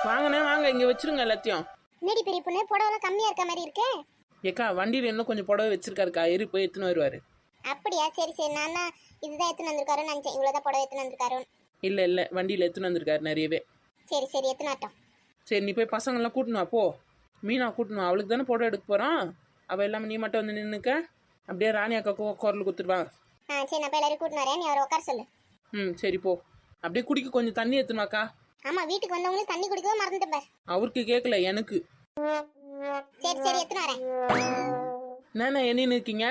வாங்கண்ணே வாங்க, இங்க வச்சிருங்க எல்லாத்தையும். என்னடி பெரிய பொண்ணு, புடவை கம்மியா இருக்க மாதிரி இருக்கே. ஏக்கா வண்டியில் இன்னும் கொஞ்சம் புடவை வச்சிருக்காருக்கா, ஏறி போய் எடுத்துன்னு வருவாரு. அப்படியா, சரி சரி. நான் தான் இதுதான் எடுத்துன்னு வந்திருக்காருன்னு நினைச்சேன். இவ்வளவுதான் புடவை எடுத்துன்னு வந்திருக்காரு. இல்லை இல்லை, வண்டியில் எடுத்துன்னு வந்திருக்காரு நிறையவே. சரி சரி, எடுத்துனாட்டோம். சரி நீ போய் பசங்கள்லாம் கூட்டணும். அப்போ மீனா கூட்டணும், அவளுக்கு தானே புடவை எடுக்க போகிறான். அவள் எல்லாமே நீ மட்டும் வந்து நின்றுக்க. அப்படியே ராணி அக்காவுக்கு குரல் கொடுத்துருவாங்க. சரி, நான் போய் எல்லாரும் கூட்டின்னு வரேன், நீ அவரை உட்கார சொல்லு. சரி போ. அப்படியே குடிக்க கொஞ்சம் தண்ணி எடுத்துனாக்கா. ஆமா, வீட்டுக்கு வந்தவங்களுக்கு தண்ணி குடிக்கவே மறந்துட்டு பார். அவருக்கு கேட்கல, எனக்கு. சரி சரி, எடுத்துன்னு வரேன். என்னண்ணா என்ன இருக்கீங்க?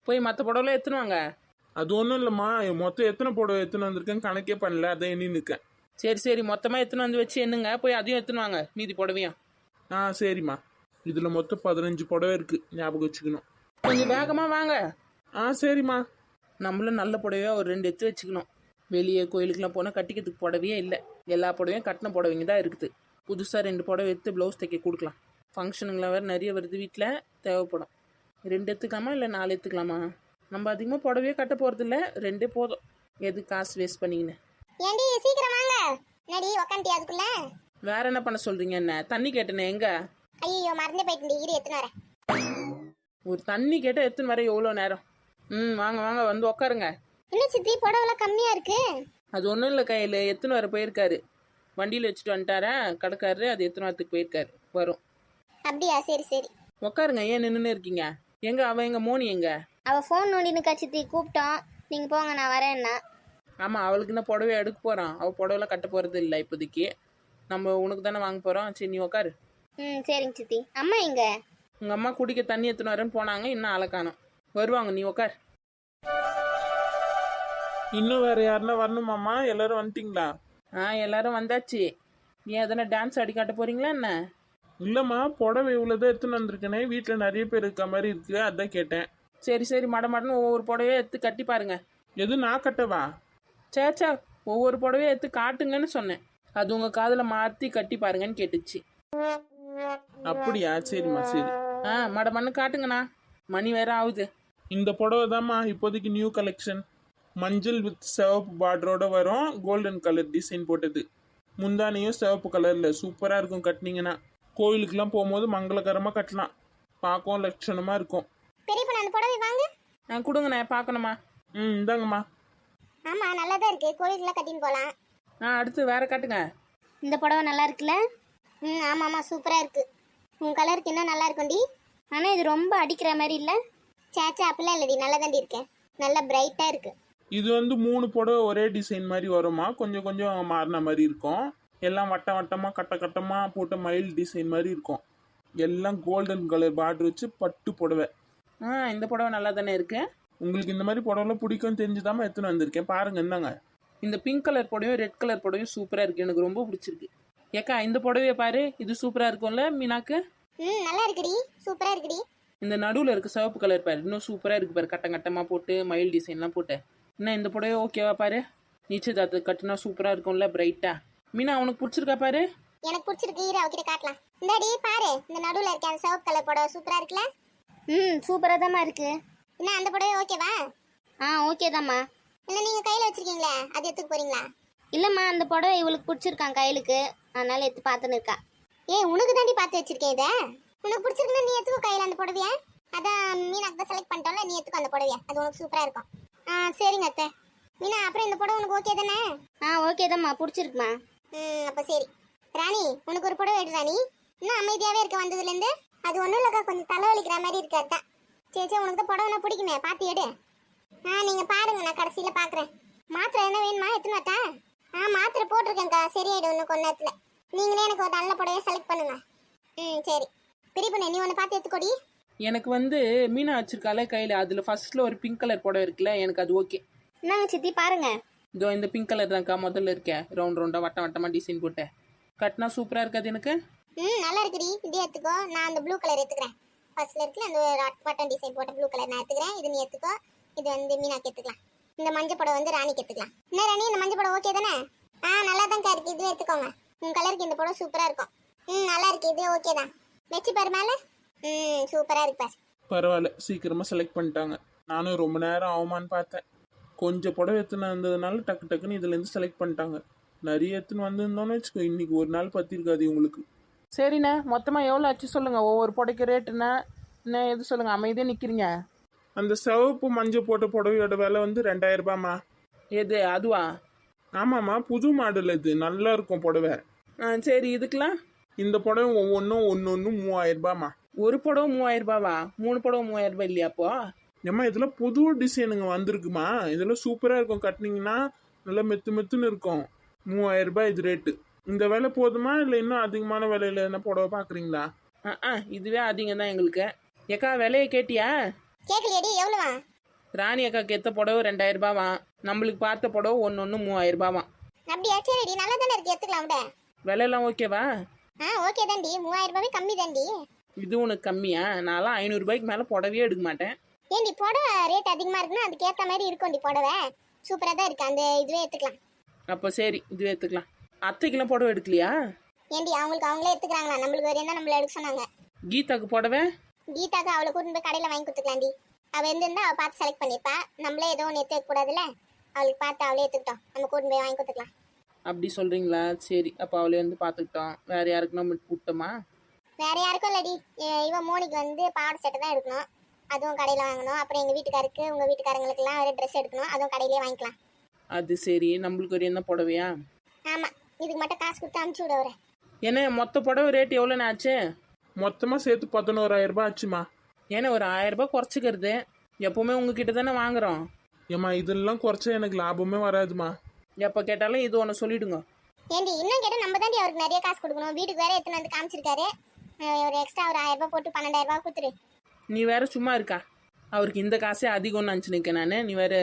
போய் மற்ற புடவைலாம் எடுத்துன்னு வாங்க. அது ஒன்றும் இல்லைம்மா, மொத்தம் எத்தனை புடவை எடுத்துன்னு வந்திருக்கேன்னு கணக்கே பண்ணல, அதான் எண்ணி நிற்கேன். சரி சரி, மொத்தமாக எடுத்துன்னு வந்து வச்சு என்னங்க, போய் அதையும் எடுத்துன்னு வாங்க, மீதி புடவையும். சரிம்மா. இதில் மொத்தம் 15 புடவை இருக்குது, ஞாபகம் வச்சுக்கணும். கொஞ்சம் வேகமாக வாங்க. சரிம்மா. நம்மளும் நல்ல புடவையாக ஒரு 2 எடுத்து வச்சுக்கணும். வெளியே கோயிலுக்குலாம் போனால் கட்டிக்கிறதுக்கு புடவையே இல்லை. எல்லா புடவையும் கட்டின புடவைங்க தான் இருக்குது. புதுசாக 2 புடவை எடுத்து ப்ளவுஸ் தைக்க கொடுக்கலாம். ஃபங்க்ஷனுங்களாம் வேறு நிறைய வருது, வீட்டில் தேவைப்படும். 2 எடுத்துக்கலாமா இல்லை 4 எடுத்துக்கலாமா? நம்ம அதிகமாக புடவையே கட்ட போகிறதில்ல, 2 போதும். எது காசு வேஸ்ட் பண்ணிக்கின்னு. ஏண்டி சீக்கிரம் வாங்க. என்னடி உக்காண்டியா அதுக்குள்ள? வேற என்ன பண்ண சொல்கிறீங்க? என்ன தண்ணி கேட்டேனே, எங்க? ஐயோ, மறந்தே போயிட்டு இரு, எடுத்துன்னு வரேன். ஒரு தண்ணி கேட்டால் எடுத்துன்னு வர எவ்வளோ நேரம்? வாங்க வாங்க, வந்து உக்காருங்க. என்ன சித்தி, புடவைலாம் கம்மியா இருக்கு? அது ஒன்றும் இல்லை, கையில் எடுத்துன்னு வர போயிருக்காரு. வண்டியில் வச்சுட்டு வந்துட்டாரா கடைக்காரரு, அது எடுத்துன்னு வரத்துக்கு போயிருக்காரு. வரும். அப்படியா, சரி சரி. உக்காருங்க, ஏன் நின்றுன்னு இருக்கீங்க? எங்க அவ, எங்க மோனி எங்க? அவ ஃபோன் நோண்டினுக்கா சித்தி, கூப்பிட்டோம். நீங்க போங்க, நான் வரேன்னா. ஆமாம், அவளுக்கு என்ன புடவை எடுக்க போகிறான். அவள் புடவைலாம் கட்ட போகிறது இல்லை இப்போதைக்கு. நம்ம உனக்கு தானே வாங்க போகிறோம். சரி நீ உக்காரு. சரிங்க சித்தி. அம்மா எங்க? உங்கள் அம்மா குடிக்க தண்ணி எடுத்துன்னு வரேன்னு போனாங்க, இன்னும் அழகானோம். வருவாங்க, நீ உக்கார். இன்னும் வேற யாருன்னா வரணுமாம்மா? எல்லாரும் வந்துட்டீங்களா? எல்லாரும் வந்தாச்சு. ஏன் எதனா டான்ஸ் ஆடி காட்ட போறீங்களா என்ன? இல்லைம்மா, புடவை இவ்வளோதான் எடுத்துன்னு வந்திருக்கேனே, வீட்டில் நிறைய பேர் இருக்க மாதிரி இருக்கு, அதான் கேட்டேன். சரி சரி, மடன்னு ஒவ்வொரு புடவையே எடுத்து கட்டி பாருங்க. எது நான் கட்டவா? சேச்சா, ஒவ்வொரு புடவையை எடுத்து காட்டுங்கன்னு சொன்னேன். அது உங்கள் காதில் மாற்றி கட்டி பாருங்கன்னு கேட்டுச்சு. அப்படியா? சரிம்மா சரி. மடமண்ணு காட்டுங்கண்ணா, மணி வேற ஆகுது. இந்த புடவை தான்மா இப்போதைக்கு நியூ கலெக்ஷன். மஞ்சள் வித் சிவப்பு பார்டரோட வரும், கோல்டன் கலர் டிசைன் போட்டது. முந்தானியும் சிவப்பு கலரில் சூப்பராக இருக்கும். கட்டினீங்கன்னா கோயிலுக்கெல்லாம் போகும்போது மங்களகரமாக கட்டலாம், பார்க்கவும் லட்சணமாக இருக்கும். பெரிய பொண்ணு, அந்த புடவை வாங்க. கொடுங்கண்ணா, பார்க்கணுமா? இந்தாங்கம்மா. ஆமா, நல்லா தான் இருக்கு, கோயிலுக்குலாம் கட்டின்னு போகலாம். அடுத்து வேற காட்டுங்க. இந்த புடவை நல்லா இருக்குல்ல? ஆமா ஆமா, சூப்பரா இருக்கு. உன் கலருக்கு இன்னும் நல்லா இருக்கும்டி. ஆனா இது ரொம்ப அடிக்கிற மாதிரி இல்ல? சேச்சா, அப்படிலாம் இல்லடி, நல்லா தாண்டி இருக்கேன், நல்லா பிரைட்டா இருக்கு. இது வந்து 3 புடவை ஒரே டிசைன் மாதிரி வருமா, கொஞ்சம் கொஞ்சம் மாறின மாதிரி இருக்கும். எல்லாம் வட்டம் வட்டமாக கட்ட கட்டமாக போட்ட மயில் டிசைன் மாதிரி இருக்கும். எல்லாம் கோல்டன் கலர் பார்டர் வச்சு பட்டு புடவை. இந்த புடவை நல்லா தானே இருக்கு. உங்களுக்கு இந்த மாதிரி புடவைலாம் பிடிக்கும் தெரிஞ்சுதாம எடுத்துன்னு வந்திருக்கேன், பாருங்க. என்னங்க இந்த பிங்க் கலர் புடவையும் ரெட் கலர் புடவையும் சூப்பராக இருக்கு, எனக்கு ரொம்ப பிடிச்சிருக்கு. ஏக்கா இந்த புடவையை பாரு, இது சூப்பராக இருக்கும்ல மீனாக்கு? நல்லா இருக்குடி, சூப்பரா இருக்குடி. இந்த நடுவில் இருக்க சிவப்பு கலர் பாரு, இன்னும் சூப்பராக இருக்கு பாரு, கட்டம் கட்டமாக போட்டு மயில் டிசைன்லாம் போட்டு. என்ன இந்த புடவை ஓகேவா பாரு? நிச்சயதார்த்தத்துக்கு கட்டினா சூப்பராக இருக்கும்ல, பிரைட்டா. மீனா உனக்கு பிடிச்சிருக்கா பாரு? எனக்கு பிடிச்சிருக்கு, இரு அவகிட்ட காட்டலாம். இந்தாடி பாரு, இந்த நடுவில் இருக்க அந்த சிவப்பு கலர் புடவை சூப்பரா இருக்குல்ல? சூப்பரா தாம்மா இருக்கு. என்ன அந்த புடவை ஓகேவா? ஓகே தாம்மா. என்ன நீங்க கையில வச்சிருக்கீங்களே, அது எடுத்துக்க போறீங்களா? இல்லம்மா, அந்த புடவை இவளுக்கு பிடிச்சிருக்கான் கையிலுக்கு, அதனால எடுத்து பார்த்துன்னு இருக்கா. உனக்கு தாண்டி பார்த்து வச்சிருக்கேன் இதை. உனக்கு பிடிச்சிருக்குன்னா நீ எடுத்துக்கோ கையில அந்த புடவைய. அதான் மீனாக்கு தான் செலக்ட் பண்ணிட்டோம்ல, நீ எடுத்துக்கோ அந்த புடவைய, அது உனக்கு சூப்பரா இருக்கும். சரிங்க அத்தை. மீனா, அப்புறம் இந்த புடவை உனக்கு ஓகே தானே? ஓகே தாம்மா, பிடிச்சிருக்குமா. அப்ப சரி. ராணி, உனக்கு ஒரு புடவை எடு ராணி. இன்னும் அமைதியாவே இருக்க வந்ததுலேருந்து. அது ஒன்றும் இல்லைக்கா, கொஞ்சம் தலைவலிக்கிற மாதிரி இருக்கு, அதான். சரி உனக்கு தான் புடவைனா பிடிக்குமே, பார்த்து எடு. நீங்க பாருங்க, நான் கடைசியில் பார்க்குறேன். மாத்திரை என்ன வேணுமா, எத்தனை வாட்டா? மாத்திரை போட்டிருக்கேன்க்கா, சரியாயிடும் இன்னும் கொஞ்ச நேரத்தில். நீங்களே எனக்கு ஒரு நல்ல புடவையை செலக்ட் பண்ணுங்க. சரி. பெரிய பொண்ணு, நீ ஒன்று பார்த்து எடுத்துக்கொடி. எனக்கு வந்து மீனா வச்சிருக்கால கையில், அதில் ஃபர்ஸ்ட்ல ஒரு பிங்க் கலர் புடவை இருக்குல்ல, எனக்கு அது ஓகே. என்னங்க சித்தி பாருங்க, இதோ இந்த பிங்க் கலர் தான்க்கா முதல்ல இருக்கேன், ரவுண்ட் ரவுண்டாக வட்டம் வட்டமாக டிசைன் போட்டேன். கட்டினா சூப்பராக இருக்காது எனக்கு? நல்லா இருக்குடி, இதே எடுத்துக்கோ. நான் அந்த ப்ளூ கலர் எடுத்துக்கிறேன். ஃபர்ஸ்ட்ல இருக்குல்ல அந்த வட்டம் டிசைன் போட்ட ப்ளூ கலர் நான் எடுத்துக்கிறேன். இது நீ எடுத்துக்கோ. இது வந்து மீனாக்கு எடுத்துக்கலாம். இந்த மஞ்சள் புடவை வந்து ராணிக்கு எடுத்துக்கலாம். என்ன ராணி, இந்த மஞ்சள் புடவை ஓகே தானே? நல்லா தான் இருக்கு, இதுவே எடுத்துக்கோங்க. உன் கலருக்கு இந்த புடவை சூப்பரா இருக்கும். நல்லா இருக்கு, இது ஓகே தான். வச்சு பாரு மேல. சூப்பரா இருக்கு பாரு. பரவாயில்ல, சீக்கிரமா செலக்ட் பண்ணிட்டாங்க. நானும் ரொம்ப நேரம் ஆகுமான்னு பார்த்தேன். கொஞ்சம் புடவை எடுத்துன்னு வந்ததுனால டக்கு டக்குன்னு இதுலேருந்து செலக்ட் பண்ணிட்டாங்க. நிறைய எடுத்துன்னு வந்திருந்தோன்னு வச்சுக்கோ, இன்னைக்கு ஒரு நாள் பத்திருக்காது உங்களுக்கு. சரிண்ணே, மொத்தமாக எவ்வளோ ஆச்சு சொல்லுங்கள். ஒவ்வொரு புடவைக்கு ரேட்டுண்ணே என்ன எது சொல்லுங்கள், அமைதியாக நிற்கிறீங்க. அந்த சிவப்பு மஞ்சள் போட்ட புடவையோட விலை வந்து 2000 ரூபாய்மா. எது அதுவா? ஆமாம்மா, புது மாடல் இது, நல்லா இருக்கும் புடவை. சரி, இதுக்கெலாம் இந்த புடவை ஒவ்வொன்றும் ஒன்று 3000 ரூபாய்மா. ஒரு புடவை 3000 ரூபாவா? 3 புடவை 3000 ரூபாய் இல்லையா அப்போ? ஏம்மா இதெல்லாம் புது டிசைனுங்க வந்திருக்குமா, இதெல்லாம் சூப்பராக இருக்கும், கட்டினீங்கன்னா நல்லா மெத்துன்னு இருக்கும். 3000 ரூபாய் இது ரேட்டு. இந்த விலை போதுமா இல்லை இன்னும் அதிகமான விலையில என்ன புடவை பார்க்குறீங்களா? இதுவே அதிகம் தான் எங்களுக்கு. ஏக்கா விலையை கேட்டியா? கேட்கலையடி, எவ்வளோவா? ராணி அக்காக்கு எத்த புடவை 2000 ரூபாவா, நம்மளுக்கு பார்த்த புடவை ஒன்று 3000 ரூபாவா. அப்படியா? சரிடி, நல்லா தானே இருக்கு, எடுத்துக்கலாம் விட. விலையெல்லாம் ஓகேவா? ஓகே தாண்டி, 3000 ரூபாவே கம்மி தாண்டி. இது உனக்கு கம்மியா? நான்லாம் 500 ரூபாய்க்கு மேலே புடவையே எடுக்க மாட்டேன். ஏண்டி புடவை ரேட் அதிகமாக இருக்குன்னா அதுக்கேற்ற மாதிரி இருக்கும்டி புடவை. சூப்பராக தான் இருக்கு, அந்த இதுவே எடுத்துக்கலாம். அப்போ சரி, இதுவே எடுத்துக்கலாம். அத்தைக்கெல்லாம் புடவை எடுக்கலையா? ஏண்டி அவங்களுக்கு அவங்களே எடுத்துக்கிறாங்களா? நம்மளுக்கு வேறு என்ன நம்மள எடுக்க சொன்னாங்க. கீதாக்கு புடவை? கீதாக்கு அவளை கூட்டிட்டு போய் கடையில் வாங்கி கொடுத்துக்கலாண்டி. அவள் எந்திருந்தா அவள் பார்த்து செலக்ட் பண்ணியிருப்பா. நம்மளே ஏதோ ஒன்று எடுத்து வைக்கக்கூடாதுல்ல, அவளுக்கு பார்த்து அவளே எடுத்துக்கிட்டோம், நம்ம கூட்டிட்டு போய் வாங்கி கொடுத்துக்கலாம். அப்படி சொல்கிறீங்களா? சரி, அப்போ அவளே வந்து பார்த்துக்கிட்டோம். வேறு யாருக்குன்னா கூட்டமா? வேற யாருக்கும் இல்லடி, இவன் மோனிக்கு வந்து பாவாடை சட்டை தான் எடுக்கணும், அதுவும் கடையில் வாங்கணும். அப்புறம் எங்கள் வீட்டுக்காருக்கு உங்கள் வீட்டுக்காரங்களுக்குலாம் ஒரு ட்ரெஸ் எடுக்கணும், அதுவும் கடையிலே வாங்கிக்கலாம். அது சரி, நம்மளுக்கு ஒரு என்ன புடவையா? ஆமாம், இதுக்கு மட்டும் காசு கொடுத்து அனுப்பிச்சி விட வரேன். ஏன்னா மொத்த புடவை ரேட் எவ்வளோன்னு ஆச்சு? மொத்தமாக சேர்த்து 11000 ரூபாய் ஆச்சுமா. ஏன்னா ஒரு 1000 ரூபாய் குறைச்சிக்கிறது. எப்போவுமே உங்ககிட்ட தானே வாங்குறோம். ஏம்மா இதெல்லாம் குறைச்சா எனக்கு லாபமே வராதுமா. எப்போ கேட்டாலும் இது ஒன்று சொல்லிடுங்க. ஏண்டி இன்னும் கேட்டால் நம்ம தாண்டி அவருக்கு நிறைய காசு கொடுக்கணும். வீட்டுக்கு வேற எடுத்துன்னு வந்து காமிச்சிருக்காரு. ஒரு எக்ஸ்ட்ரா ஒரு 1000 ரூபாய் போட்டு 12000 ரூபாய் கொடுத்துரு. நீ வேற சும்மா இருக்கா? அவருக்கு இந்த காசே அதிகம்னு நினச்சி நிற்க நான். நீ வேற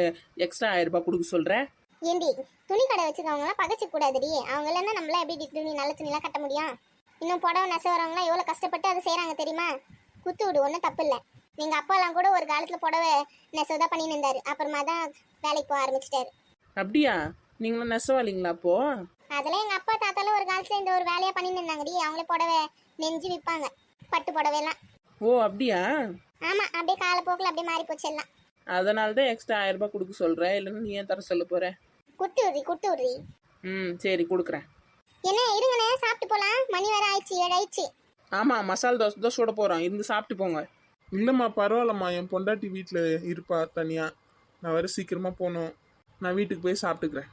எக்ஸ்ட்ரா 1000 ரூபாய் கொடுக்க சொல்கிற. ஏண்டி துணி கடை வச்சுருக்கவங்களாம் பகச்சு கூடாதுடி. அவங்க இல்லைன்னா நம்மளாம் எப்படி துணி நல்ல துணிலாம் கட்ட முடியும்? இன்னும் புடவை நெசவரவங்களாம் எவ்வளோ கஷ்டப்பட்டு அதை செய்கிறாங்க தெரியுமா? குத்து விடு, ஒன்றும் தப்பு இல்லை. எங்கள் அப்பாலாம் கூட ஒரு காலத்தில் புடவை நெசவு தான் பண்ணின்னு இருந்தார். அப்புறமா தான் வேலைக்கு போக ஆரம்பிச்சிட்டாரு. அப்படியா? நீங்களும் நெசவாளிங்களா அப்போ? அதெல்லாம் எங்கள் அப்பா தாத்தாலும் ஒரு காலத்தில் இந்த ஒரு வேலையாக பண்ணின்னு இருந்தாங்கடி. அவங்களே புடவை நெஞ்சு விற்பாங்க, பட்டு புடவையெல்லாம். ஓ அப்படியா? ஆமாம், அப்படியே காலப்போக்கில் அப்படியே மாறி போச்சு எல்லாம். அதனால தான் எக்ஸ்ட்ரா 1000 ரூபாய் கொடுக்க சொல்கிறேன். இல்லைன்னா நீ ஏன் தர சொல்ல போகிற? குத்து விட்றி. சரி கொடுக்குறேன். என்ன இருங்கண்ணே, சாப்பிட்டு போகலாம். மணி வேற ஆயிடுச்சு, 7 ஆயிடுச்சு. ஆமாம், மசால் தோசை தான் சுட போகிறோம், இருந்து சாப்பிட்டு போங்க. இல்லைம்மா பரவாயில்லம்மா, என் பொண்டாட்டி வீட்டில் இருப்பா தனியாக. நான் வேறு சீக்கிரமாக போகணும், நான் வீட்டுக்கு போய் சாப்பிட்டுக்கிறேன்.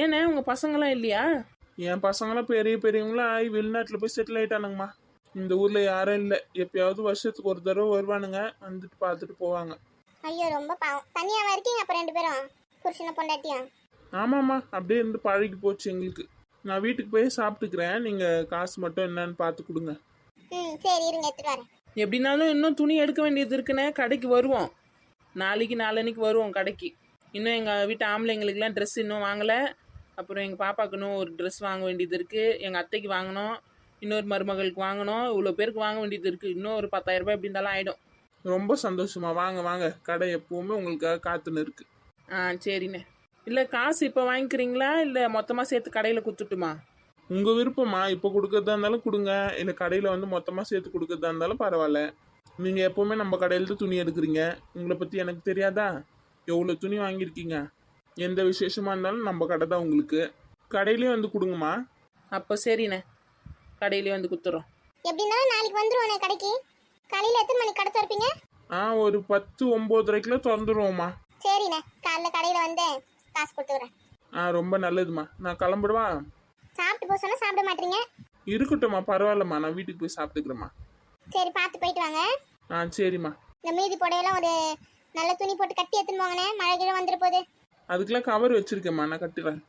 ஏண்ணே உங்கள் பசங்களாம் இல்லையா? என் பசங்களாம் பெரியவங்களாம் ஆகி வெளிநாட்டில் போய் செட்டில் ஆகிட்டானுங்கம்மா. இந்த ஊரில் யாரும் இல்லை. எப்பயாவது வருஷத்துக்கு ஒரு தடவை வருவானுங்க, வந்துட்டு பார்த்துட்டு போவாங்க. ஐயோ ரொம்ப பாவம். தனியாவா இருக்கீங்க அப்போ 2 பேரும், புருஷனை பொண்டாட்டியா? ஆமாம்மா, அப்படியே இருந்து பழகி போச்சு எங்களுக்கு. நான் வீட்டுக்கு போய் சாப்பிட்டுக்கிறேன், நீங்கள் காசு மட்டும் என்னன்னு பார்த்து கொடுங்க. சரி இருங்க, எடுத்துட்டு வரேன். எப்படின்னாலும் இன்னும் துணி எடுக்க வேண்டியது இருக்குண்ணே. கடைக்கு வருவோம், நாளைக்கு நாளன்னைக்கு வருவோம் கடைக்கு. இன்னும் எங்கள் வீட்டு ஆம்பளைங்களுக்குலாம் ட்ரெஸ் இன்னும் வாங்கலை. அப்புறம் எங்கள் பாப்பாவுக்கு இன்னும் ஒரு ட்ரெஸ் வாங்க வேண்டியது இருக்குது. எங்கள் அத்தைக்கு வாங்கணும், இன்னொரு மருமகளுக்கு வாங்கணும். இவ்வளோ பேருக்கு வாங்க வேண்டியது இருக்குது. இன்னும் ஒரு 10000 ரூபாய் எப்படி இருந்தாலும் ஆகிடும். ரொம்ப சந்தோஷமா, வாங்க வாங்க, கடை எப்பவுமே உங்களுக்காக காத்துன்னு இருக்கு. சரிண்ணே. இல்லை காசு இப்போ வாங்கிக்கிறீங்களா இல்லை மொத்தமாக சேர்த்து கடையில் கொடுத்துட்டுமா? உங்கள் விருப்பமா, இப்போ கொடுக்கறதா இருந்தாலும் கொடுங்க, இல்லை கடையில் வந்து மொத்தமாக சேர்த்து கொடுக்கறதா இருந்தாலும் பரவாயில்ல. நீங்கள் எப்போவுமே நம்ம கடையில் தான் துணி எடுக்கிறீங்க, உங்களை பற்றி எனக்கு தெரியாதா? எவ்வளோ துணி வாங்கியிருக்கீங்க, எந்த விசேஷமாக இருந்தாலும் நம்ம கடை தான் உங்களுக்கு. கடையிலே வந்து கொடுங்கம்மா. அப்போ சரிண்ணே, கடையிலே வந்து கொடுத்துட்றோம். எப்படின்னாலும் நாளைக்கு வந்துருவோண்ணே கடைக்கு. காலையில் எத்தனை மணிக்கு கடை திறப்பீங்க? ஒரு 10-9:30 திறந்துருவோம்மா. சரிண்ணே, காலைல கடையில் வந்து காசு கொடுத்துக்கிறேன். ரொம்ப நல்லதுமா, நான் கிளம்பிடுவா. சாப்பிட்டு போக சொன்னால் சாப்பிட மாட்டீங்க. இருக்கட்டும்மா, பரவாயில்லம்மா, நான் வீட்டுக்கு போய் சாப்பிட்டுக்கிறேம்மா. சரி பார்த்து போயிட்டு வாங்க. சரிம்மா. இந்த மீதி புடவைலாம் ஒரு நல்ல துணி போட்டு கட்டி எடுத்துன்னு போங்கண்ணே, மழை கீழே வந்துட போகுது. அதுக்கெல்லாம் கவர் வச்சிருக்கேம்மா, நான் கட்டுறேன்.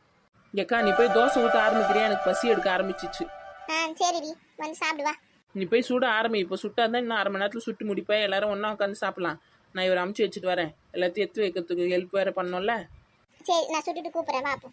ஏக்கா நீ போய் தோசை ஊற்ற ஆரம்பிக்கிறியா? எனக்கு பசி எடுக்க ஆரம்பிச்சிச்சு. சரிடி, வந்து சாப்பிடுவா. நீ போய் சுட ஆரம்பி. இப்போ சுட்டா தான் இன்னும் 1/2 மணி நேரத்தில் சுட்டு முடிப்பேன். எல்லாரும் ஒன்றா உட்காந்து சாப்பிட்லாம். நான் இவரை அமுச்சு வச்சுட்டு வரேன். எல்லாத்தையும் எடுத்து வைக்கிறதுக்கு ஹெல்ப் வேறு பண்ணோம்ல. சரி, நான் சுட்டுட்டு கூப்பிட்றேன், வா அப்போ.